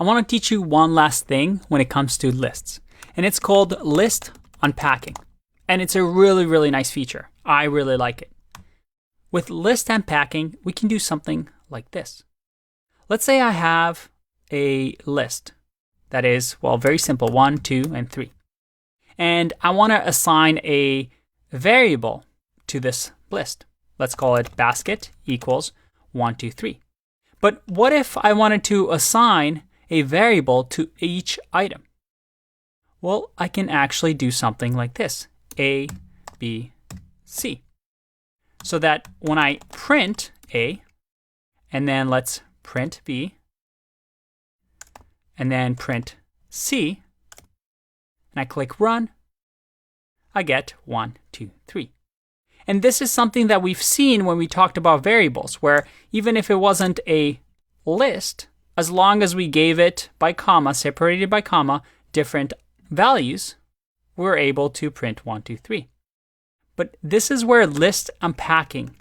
I want to teach you one last thing when it comes to lists, and it's called List Unpacking. And it's a really, really nice feature. I really like it. With List Unpacking, we can do something like this. Let's say I have a list that is, well, very simple, 1, 2, and 3. And I want to assign a variable to this list. Let's call it basket equals 1, 2, 3. But what if I wanted to assign a variable to each item? Well, I can actually do something like this, A, B, C. So that when I print A, and then let's print B, and then print C, and I click run, I get 1, 2, 3. And this is something that we've seen when we talked about variables, where even if it wasn't a list, as long as we gave it by comma, separated by comma, different values, we're able to print 1, 2, 3. But this is where list unpacking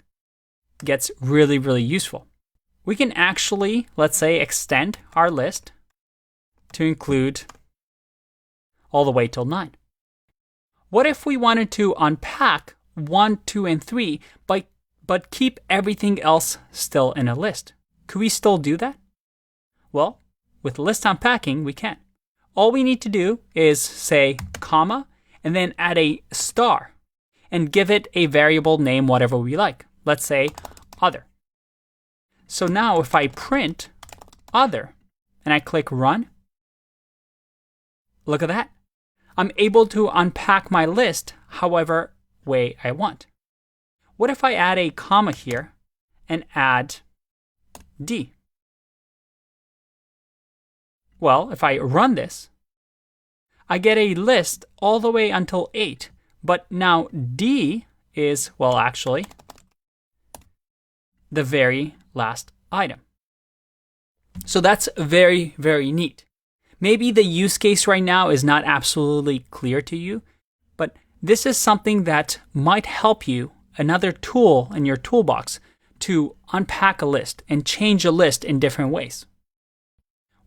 gets really, really useful. We can actually, let's say, extend our list to include all the way till 9. What if we wanted to unpack 1, 2, and 3, but keep everything else still in a list? Could we still do that? Well, with list unpacking, we can. All we need to do is say comma and then add a star and give it a variable name, whatever we like. Let's say other. So now if I print other and I click run, look at that. I'm able to unpack my list however way I want. What if I add a comma here and add D? Well, if I run this, I get a list all the way until 8, but now D is, well, actually, the very last item. So that's very, very neat. Maybe the use case right now is not absolutely clear to you, but this is something that might help you, another tool in your toolbox, to unpack a list and change a list in different ways.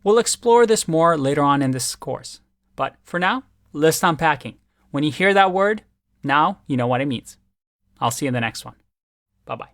We'll explore this more later on in this course. But for now, list unpacking. When you hear that word, now you know what it means. I'll see you in the next one. Bye-bye.